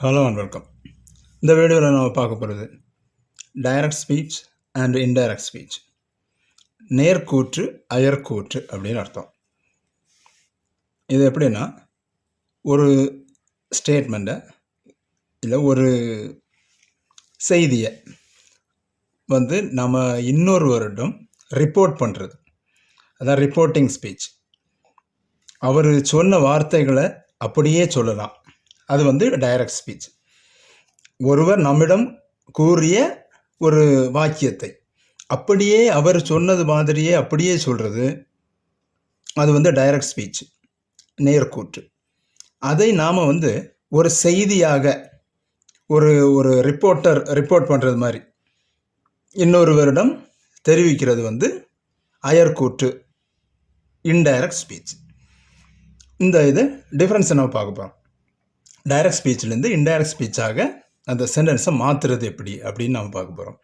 Hello and welcome. இந்த வீடியோவில் நம்ம பார்க்க போகிறது direct speech and indirect speech. நேர்கூற்று அயர்கூற்று அப்படின்னு அர்த்தம். இது எப்படின்னா, ஒரு ஸ்டேட்மெண்ட்டை இல்லை ஒரு செய்தியை நம்ம இன்னொருவரிடம் ரிப்போர்ட் பண்ணுறது, அதான் ரிப்போர்ட்டிங் ஸ்பீச். அவர் சொன்ன வார்த்தைகளை அப்படியே சொல்லலாம், அது டைரக்ட் ஸ்பீச். ஒருவர் நம்மிடம் கூறிய ஒரு வாக்கியத்தை அப்படியே அவர் சொன்னது மாதிரியே அப்படியே சொல்கிறது, அது டைரக்ட் ஸ்பீச், நேர்கூற்று. அதை நாம் ஒரு செய்தியாக ஒரு ரிப்போர்ட் பண்ணுறது மாதிரி இன்னொருவரிடம் தெரிவிக்கிறது அயர்கூற்று, இன்டைரக்ட் ஸ்பீச். இது டிஃப்ரென்ஸை நம்ம பார்க்க போகிறோம். டைரக்ட் ஸ்பீச்லேருந்து இன்டைரக்ட் ஸ்பீச்சாக அந்த சென்டென்ஸை மாற்றுறது எப்படி அப்படின்னு நம்ம பார்க்க போகிறோம்.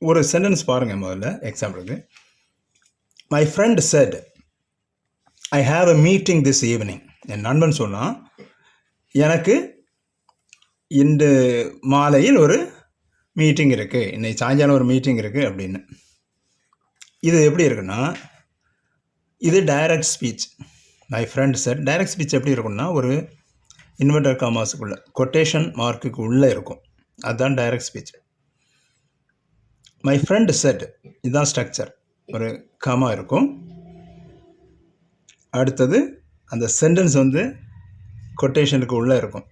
ஒரு சென்டென்ஸ் பாருங்கள். முதல்ல எக்ஸாம்பிளுக்கு, my friend said I have a meeting this evening. என் நண்பன் சொன்னான், எனக்கு இன்று மாலையில் ஒரு மீட்டிங் இருக்குது, இன்னைக்கு சாயங்காலம் ஒரு மீட்டிங் இருக்குது அப்படின்னு. இது எப்படி இருக்குன்னா, இது direct speech. My friend set. Direct speech எப்படி இருக்குன்னா, ஒரு இன்வெர்டர் காமாஸுக்குள்ளே கொட்டேஷன் மார்க்குக்கு உள்ளே இருக்கும், அதுதான் direct speech. My friend set, இதுதான் ஸ்ட்ரக்சர். ஒரு காமா இருக்கும், அடுத்தது அந்த சென்டென்ஸ் கொட்டேஷனுக்கு உள்ளே இருக்கும்.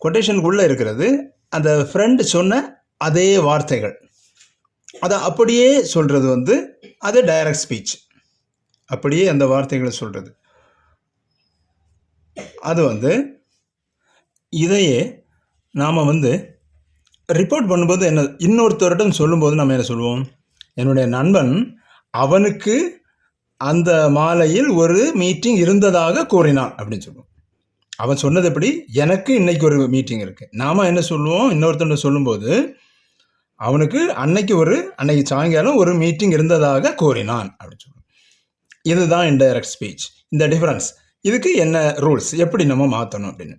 கொட்டேஷனுக்கு உள்ளே இருக்கிறது அந்த ஃப்ரெண்டு சொன்ன அதே வார்த்தைகள், அதை அப்படியே சொல்கிறது அது டைரக்ட் ஸ்பீச். அப்படியே அந்த வார்த்தைகளை சொல்கிறது. அது இதையே நாம் ரிப்போர்ட் பண்ணும்போது என்ன, இன்னொருத்தரிடம் சொல்லும்போது நம்ம என்ன சொல்லுவோம், என்னுடைய நண்பன் அவனுக்கு அந்த மாலையில் ஒரு மீட்டிங் இருந்ததாக கூறினான் அப்படின்னு சொல்லுவோம். அவன் சொன்னது எப்படி, எனக்கு இன்னைக்கு ஒரு மீட்டிங் இருக்குது. நாம் என்ன சொல்லுவோம், இன்னொருத்தர் சொல்லும்போது அவனுக்கு அன்னைக்கு சாயங்காலம் ஒரு மீட்டிங் இருந்ததாக கூறினான் அப்படின்னு சொல்லுவோம். இதுதான் இன்டைரக்ட் ஸ்பீச். இந்த டிஃபரன்ஸ், இதுக்கு என்ன ரூல்ஸ், எப்படி நம்ம மாற்றணும் அப்படின்னு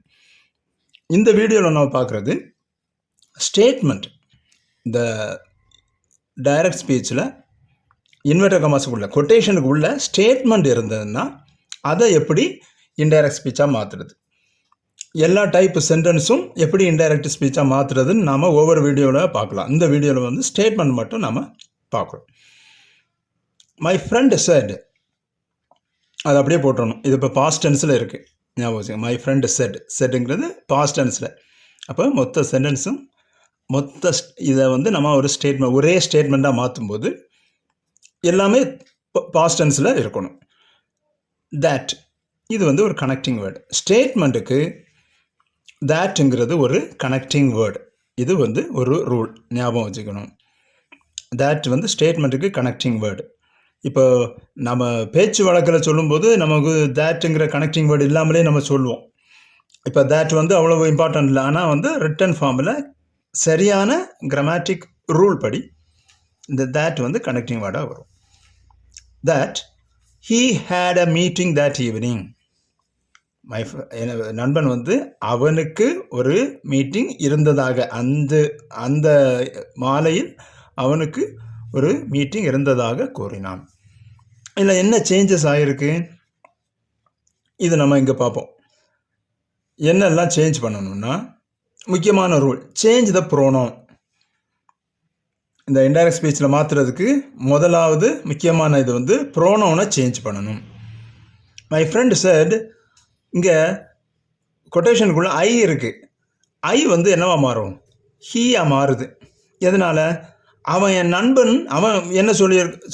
இந்த வீடியோவில் நம்ம பார்க்குறது. ஸ்டேட்மெண்ட், இந்த டைரக்ட் ஸ்பீச்சில் இன்வெர்டர் கமாஸுக்குள்ள கொட்டேஷனுக்கு உள்ள ஸ்டேட்மெண்ட் இருந்ததுன்னா அதை எப்படி இன்டைரக்ட் ஸ்பீச்சாக மாற்றுறது, எல்லா டைப் சென்டென்ஸும் எப்படி இன்டைரக்ட் ஸ்பீச்சாக மாற்றுறதுன்னு நாம் ஒவ்வொரு வீடியோவில் பார்க்கலாம். இந்த வீடியோவில் ஸ்டேட்மெண்ட் மட்டும் நாம் பார்க்குறோம். மை ஃப்ரெண்ட் செட், அது அப்படியே போட்டுறணும். இது இப்போ பாஸ்ட் டென்ஸில் இருக்குது, ஞாபகம் வச்சுங்க. மை ஃப்ரெண்ட் செட், செட்டுங்கிறது பாஸ்ட் டென்ஸில். அப்போ மொத்த சென்டென்ஸும் இதை நம்ம ஒரு ஸ்டேட்மெண்ட், ஒரே ஸ்டேட்மெண்ட்டாக மாற்றும்போது எல்லாமே பாஸ்ட் டென்ஸில் இருக்கணும். தேட், இது ஒரு கனெக்டிங் வேர்டு. ஸ்டேட்மெண்ட்டுக்கு தேட்டுங்கிறது ஒரு கனெக்டிங் வேர்டு. இது ஒரு ரூல், ஞாபகம் வச்சுக்கணும். தேட் ஸ்டேட்மெண்ட்டுக்கு கனெக்டிங் வேர்டு. இப்போ நம்ம பேச்சு வழக்கில் சொல்லும்போது நமக்கு தேட்டுங்கிற கனெக்டிங் வேர்டு இல்லாமலே நம்ம சொல்லுவோம். இப்போ தேட் அவ்வளோ இம்பார்ட்டன்ட் இல்லை. ஆனால் ரிட்டன் ஃபார்மில் சரியான கிராமட்டிக் ரூல் படி இந்த தேட் கனெக்டிங் வேர்டாக வரும். That he had a meeting that evening. நண்பன் அவனுக்கு ஒரு மீட்டிங் இருந்ததாக, அந்த மாலையில் அவனுக்கு ஒரு மீட்டிங் இருந்ததாக கூறினான். இல்லை என்ன சேஞ்சஸ் ஆகிருக்கு, இது நம்ம இங்கே பார்ப்போம். என்னெல்லாம் சேஞ்ச் பண்ணணும்னா, முக்கியமான ரூல், சேஞ்ச் த ப்ரோனவுன். இந்த இன்டைரக்ட் ஸ்பீச்சில் மாற்றுறதுக்கு முதலாவது முக்கியமான இது ப்ரோனவுனை சேஞ்ச் பண்ணணும். மை ஃப்ரெண்ட் செட், இங்கே கொட்டேஷனுக்குள்ளே ஐ இருக்குது. ஐ என்னவா மாறும், ஹீயா மாறுது. எதனால், அவன் என் நண்பன், அவன் என்ன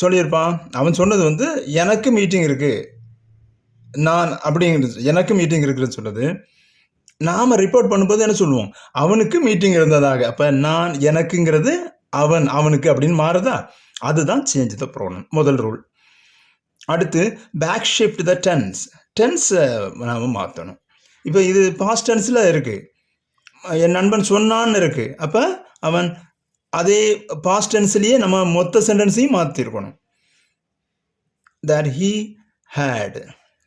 சொல்லியிருப்பான், அவன் சொன்னது எனக்கு மீட்டிங் இருக்குது, நான் அப்படிங்கிறது, எனக்கு மீட்டிங் இருக்குதுன்னு சொன்னது. நாம் ரிப்போர்ட் பண்ணும்போது என்ன சொல்லுவோம், அவனுக்கு மீட்டிங் இருந்ததாக. அப்போ நான் எனக்குங்கிறது அவனுக்கு அப்படின்னு மாறுதா, அதுதான் சேஞ்ச் த ப்ரோனவுன், முதல் ரூல். அடுத்து பேக் ஷிஃப்ட் த டென்ஸை நாம் மாற்றணும். இப்போ இது பாஸ்ட் டென்ஸில் இருக்குது, என் நண்பன் சொன்னான்னு இருக்குது. அப்போ அவன் அதே பாஸ்ட் டென்ஸ்லேயே நம்ம மொத்த சென்டென்ஸையும் மாற்றிருக்கணும். தட் ஹீ ஹேட்,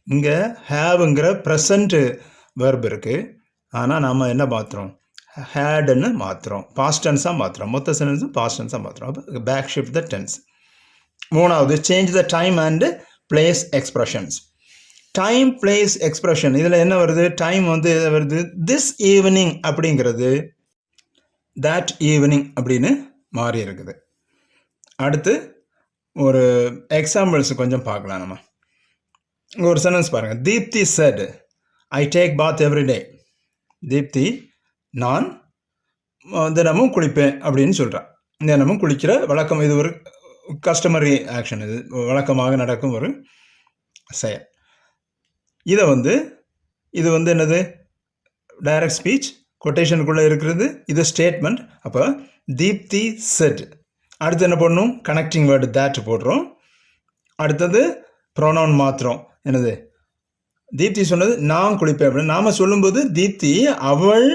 இங்கே ஹேவுங்கிற ப்ரெசண்ட் வெர்ப் இருக்குது. ஆனால் நாம் என்ன மாற்றுறோம், ஹேடுன்னு மாற்றுறோம், பாஸ்ட் டென்ஸாக மாற்றுறோம். மொத்த சென்டென்ஸும் பாஸ்ட் டென்ஸாக மாற்றுறோம். அப்போ பேக் ஷிஃப்ட் த டென்ஸ். மூணாவது, change the time and place expressions. Time place expression இதில் என்ன வருது, டைம் வந்து வருது திஸ் ஈவினிங் அப்படிங்கிறது தட் ஈவினிங் அப்படின்னு மாறி இருக்குது. அடுத்து ஒரு எக்ஸாம்பிள்ஸ் கொஞ்சம் பார்க்கலாம். நம்ம இங்கே ஒரு சென்டென்ஸ் பாருங்கள். Deepti said I take bath every day. Deepti நான் தினமும் குளிப்பேன் அப்படின்னு சொல்கிறான். தினமும் குளிக்கிற வழக்கம், இது ஒரு கஸ்டமரி ஆக்ஷன், இது வழக்கமாக நடக்கும் ஒரு செயல். இது வந்து என்னது, டைரக்ட் ஸ்பீச் கொட்டேஷனுக்குள்ளே இருக்கிறது, இது ஸ்டேட்மெண்ட். அப்போ தீப்தி செட், அடுத்து என்ன பண்ணணும், கனெக்டிங் வேர்டு தேட் போடுறோம். அடுத்தது ப்ரோனவுன் மாத்திரம், என்னது தீப்தி சொன்னது நான் குளிப்பேன் அப்படின்னு. நாம் சொல்லும்போது தீப்தி அவள்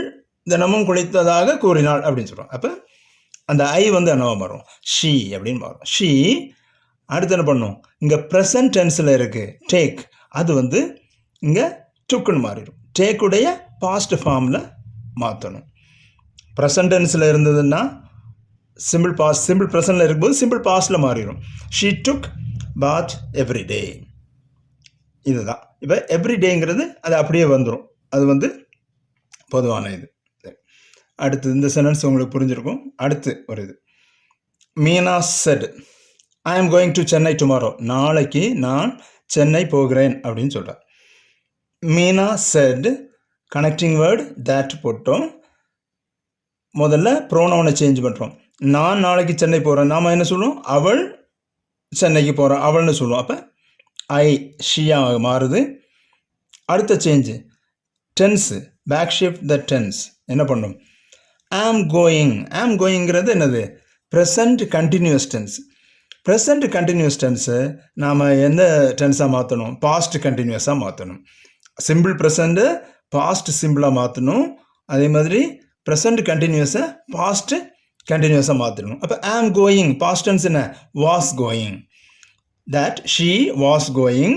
தினமும் குளித்ததாக கூறினாள் அப்படின்னு சொல்கிறோம். அப்போ அந்த ஐ வந்து என்னவா மாறும், ஷீ அப்படின்னு மாறும். ஷீ. அடுத்து என்ன பண்ணும், இங்கே ப்ரெசன்ட் டென்ஸில் இருக்குது டேக், அது வந்து இங்கே டுக்குன்னு மாறிடும். டேக்குடைய பாஸ்ட் ஃபார்மில் மாற்றணும். ப்ரெசன்ட் டென்ஸில் இருந்ததுன்னா சிம்பிள் பாஸ்ட், சிம்பிள் ப்ரெசன்ட்டில் இருக்கும்போது சிம்பிள் பாஸ்ட்டில் மாறிடும். She took bath every day. இதுதான். இப்போ எவ்ரி டேங்கிறது அது அப்படியே வந்துடும், அது வந்து பொதுவான இது. அடுத்து இந்த சென்டென்ஸ் உங்களுக்கு புரிஞ்சிருக்கும். அடுத்து ஒரு இது, Meena set I am going to Chennai tomorrow. நாளைக்கு நான் சென்னை போகிறேன் அப்படின்னு சொல்கிறேன். Meena set, connecting word that போட்டோம். முதல்ல ப்ரோனவுனை சேஞ்ச் பண்ணுறோம். நான் நாளைக்கு சென்னை போகிறேன், நாம் என்ன சொல்லுவோம், அவள் சென்னைக்கு போகிறான் அவள்னு சொல்லுவோம். அப்போ ஐ ஷியாக மாறுது. அடுத்த change tense, back shift the tense. என்ன பண்ணும், ஆம் கோயிங். ஆம் கோயிங்கிறது என்னது, present continuous tense. Present continuous tense நாம் எந்த டென்ஸாக மாற்றணும், பாஸ்ட் கண்டினியூஸாக மாற்றணும். சிம்பிள் ப்ரெசண்ட்டு பாஸ்ட் சிம்பிளாக மாற்றணும். அதே மாதிரி ப்ரெசண்ட் கண்டினியூஸை பாஸ்ட் கண்டினியூஸாக மாற்றணும். அப்போ ஆம் கோயிங் பாஸ்ட் டென்ஸ் என்ன, was going. That she was going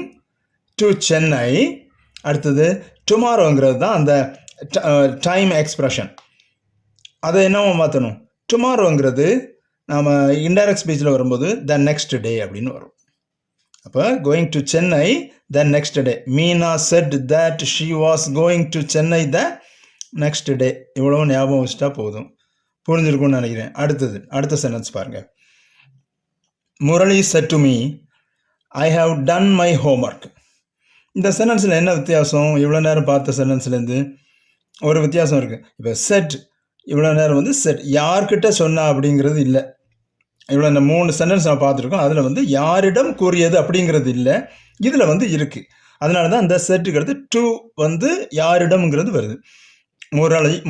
to Chennai. அடுத்தது டுமாரோங்கிறது தான் அந்த டைம் எக்ஸ்பிரஷன். அதை என்னவோ மாற்றணும், டுமாரோங்கிறது நாம் இன்டைரக்ட் ஸ்பீச்சில் வரும்போது த நெக்ஸ்ட் டே அப்படின்னு வரும். அப்போ going to Chennai the next day. Meena set that she was going to Chennai the next day. இவ்வளோ ஞாபகம் வச்சுட்டா போதும், புரிஞ்சிருக்கும்னு நினைக்கிறேன். அடுத்த சென்டென்ஸ் பாருங்கள். Murali set to me I have done my homework. இந்த சென்டென்ஸில் என்ன வித்தியாசம், இவ்வளோ நேரம் பார்த்த சென்டென்ஸ்லேருந்து ஒரு வித்தியாசம் இருக்குது. இப்போ செட் இவ்வளோ நேரம் வந்து செட் யார்கிட்ட சொன்னா அப்படிங்கிறது இல்லை. இவ்வளோ இந்த 3 சென்டென்ஸ் நம்ம பார்த்துருக்கோம், அதில் வந்து யாரிடம் கூறியது அப்படிங்கிறது இல்லை, இதில் வந்து இருக்குது. அதனால தான் அந்த செட்டுக்கிறது டு வந்து யாரிடம்ங்கிறது வருது.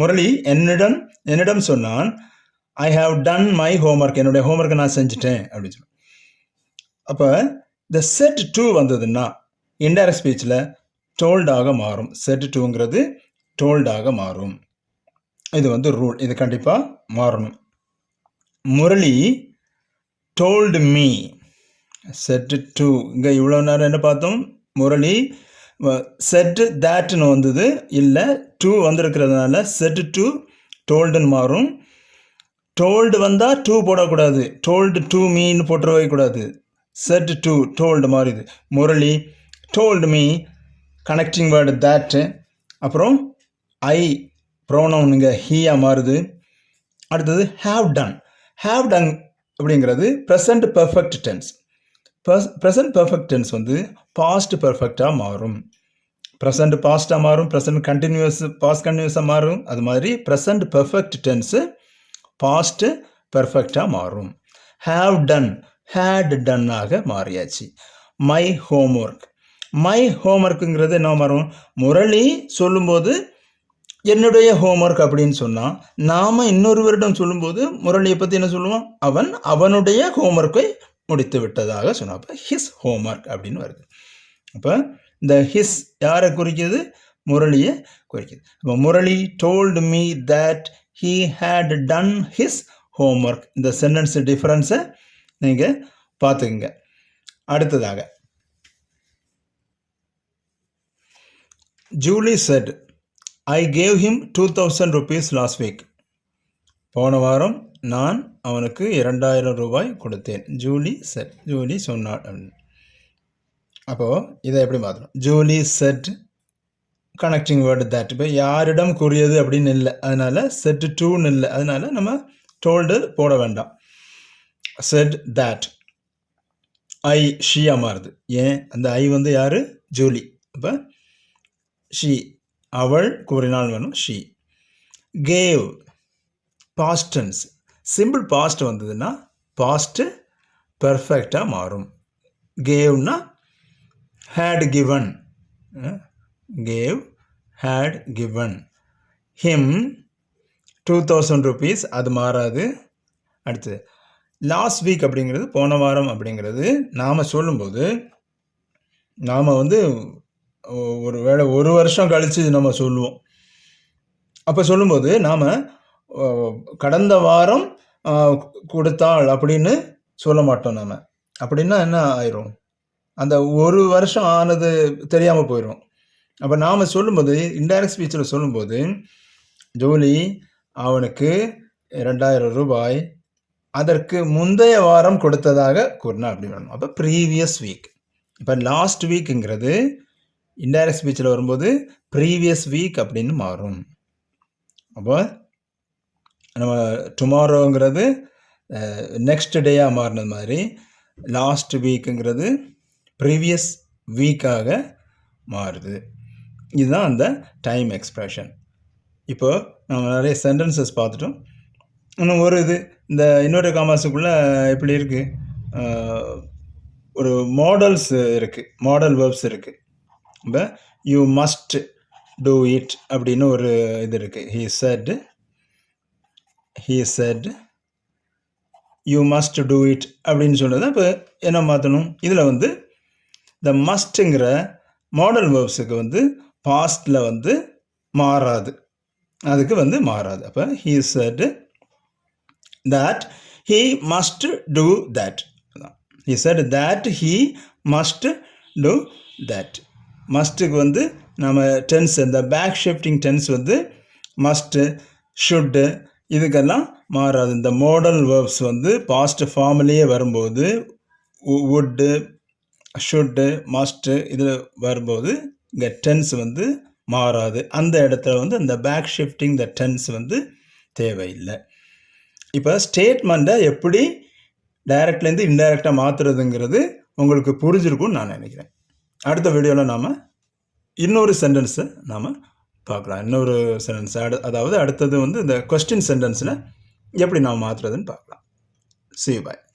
முரளி என்னிடம் சொன்னான் I have done my homework, என்னுடைய ஹோம்ஒர்க்கை நான் செஞ்சுட்டேன் அப்படின்னு சொல்லி. அப்போ இந்த செட் டு வந்ததுன்னா இன்டைரக்ட் ஸ்பீச்சில் டோல்டாக மாறும். செட் டுங்கிறது டோல்டாக மாறும். இது வந்து ரூல், இது கண்டிப்பாக மாறணும். Murali told me set to. இங்கே இவ்வளோ நேரம் என்ன பார்த்தோம், முரளி செட் தேட்னு வந்தது, இல்லை டூ வந்திருக்கிறதுனால செட் டு டோல்டுன்னு மாறும். டோல்டு வந்தால் டூ போடக்கூடாது, டோல்டு டு மீன்னு போட்டுறவே கூடாது. செட் டு டோல்டு மாறிது. Murali told me, connecting word that. அப்புறம் ஐ ப்ரோனவுனுங்க ஹீயாக மாறுது. அடுத்தது ஹாவ் டன். ஹாவ் டன் அப்படிங்கிறது present perfect tense. Present perfect tense வந்து பாஸ்ட் பெர்ஃபெக்டாக மாறும். ப்ரெசண்ட் பாஸ்ட்டாக மாறும், ப்ரெசண்ட் கண்டினியூஸ் பாஸ்ட் கண்டினியூஸாக மாறும். அது மாதிரி ப்ரெசண்ட் பெர்ஃபெக்ட் டென்ஸு பாஸ்ட்டு பெர்ஃபெக்டாக மாறும். ஹாவ் டன் ஹேட் டன்னாக மாறியாச்சு. My homework. மை ஹோம்ஒர்க்குங்கிறது என்ன மாறும், முரளி சொல்லும்போது என்னுடைய ஹோம்ஒர்க் அப்படின்னு சொன்னால், நாம் இன்னொருவரிடம் சொல்லும்போது முரளியை பற்றி என்ன சொல்லுவோம், அவனுடைய ஹோம்ஒர்க்கை முடித்து விட்டதாக சொன்னான். அப்போ ஹிஸ் ஹோம்ஒர்க் அப்படின்னு வருது. அப்போ இந்த ஹிஸ் யாரை குறிக்கிறது, முரளியை குறிக்கிறது. அப்போ Murali told me that he had done his homework. இந்த சென்டென்ஸ் டிஃபரன்ஸை நீங்கள் பார்த்துக்குங்க. அடுத்ததாக Julie said I gave him 2000 rupees last week. போன வாரம் நான் அவனுக்கு 2000 ரூபாய் கொடுத்தேன். ஜூலி சொன்னாள். அப்போது இதை எப்படி மாற்றணும்? Julie set connecting word that. இப்போ யாரிடம் கூறியது அப்படின்னு இல்லை, அதனால் செட் டூன்னு இல்லை, அதனால் நம்ம டோல்டு போட வேண்டாம். Set that. ஐ ஷீயாக மாறுது. ஏன்? அந்த ஐ வந்து யார்? ஜூலி. அப்போ ஷீ, அவள் கூறினாள் வேணும், she. Gave past tense. Simple past வந்ததுன்னா பாஸ்ட் பெர்ஃபெக்டாக மாறும். கேவ்னா had given. Gave, had given him 2000 rupees. அது மாறாது. அடுத்து லாஸ்ட் வீக் அப்படிங்கிறது, போன வாரம் அப்படிங்கிறது நாம் சொல்லும்போது நாம் வந்து ஒரு வேளை ஒரு வருஷம் கழித்து நம்ம சொல்லுவோம். அப்போ சொல்லும்போது நாம் கடந்த வாரம் கொடுத்தாள் அப்படின்னு சொல்ல மாட்டோம். நாம் அப்படின்னா என்ன ஆயிரும்? அந்த ஒரு வருஷம் ஆனது தெரியாமல் போயிடும். அப்போ நாம் சொல்லும்போது, இன்டைரக்ட் ஸ்பீச்சில் சொல்லும்போது, ஜூலி அவனுக்கு 2000 ரூபாய் அதற்கு முந்தைய வாரம் கொடுத்ததாக கூறினா அப்படி வரணும். அப்போ ப்ரீவியஸ் வீக். இப்போ லாஸ்ட் வீக்குங்கிறது இன்டைரக்ட் ஸ்பீச்சில் வரும்போது ப்ரீவியஸ் வீக் அப்படின்னு மாறும். அப்போ நம்ம டுமாரோங்கிறது நெக்ஸ்ட் டேயாக மாறினது மாதிரி லாஸ்ட் வீக்குங்கிறது ப்ரீவியஸ் வீக்காக மாறுது. இதுதான் அந்த டைம் எக்ஸ்ப்ரெஷன். இப்போ நம்ம நிறைய சென்டென்சஸ் பார்த்துட்டோம். இன்னும் ஒரு இந்த இன்வெர்டட் காமாஸுக்குள்ளே எப்படி இருக்குது, ஒரு மாடல்ஸ் இருக்குது, மாடல் வேர்ப்ஸ் இருக்குது. இப்போ யூ மஸ்ட் டூ இட் அப்படின்னு ஒரு இது இருக்குது. he said you must do it அப்படின்னு சொன்னது. இப்போ என்ன மாற்றணும்? இதில் வந்து இந்த மஸ்ட்டுங்கிற மாடல் வேர்ப்ஸுக்கு வந்து பாஸ்டில் வந்து மாறாது, அதுக்கு வந்து மாறாது. அப்போ he said that he must do that. he said that he must do that. மஸ்ட்டுக்கு வந்து நம்ம டென்ஸ், இந்த பேக் ஷிஃப்டிங் டென்ஸ் வந்து மஸ்ட்டு, ஷுட்டு இதுக்கெல்லாம் மாறாது. இந்த மாடல் வேர்ப்ஸ் வந்து பாஸ்ட் ஃபார்ம்லேயே வரும்போது வுட்டு, ஷுட்டு, மஸ்ட்டு இதில் வரும்போது இங்கே டென்ஸ் வந்து மாறாது. அந்த இடத்துல வந்து இந்த பேக் ஷிஃப்டிங் த டென்ஸ் வந்து தேவையில்லை. இப்போ ஸ்டேட்மெண்ட்டை எப்படி டைரக்ட்லேருந்து இன்டைரக்டாக மாற்றுறதுங்கிறது உங்களுக்கு புரிஞ்சிருக்கும்னு நான் நினைக்கிறேன். அடுத்த வீடியோவில் நாம் இன்னொரு சென்டென்ஸை நாம் பார்க்கலாம். இன்னொரு சென்டென்ஸ் அதாவது அடுத்தது வந்து இந்த கொஸ்டின் சென்டென்ஸில் எப்படி நாம் மாற்றுறதுன்னு பார்க்கலாம். See you, bye.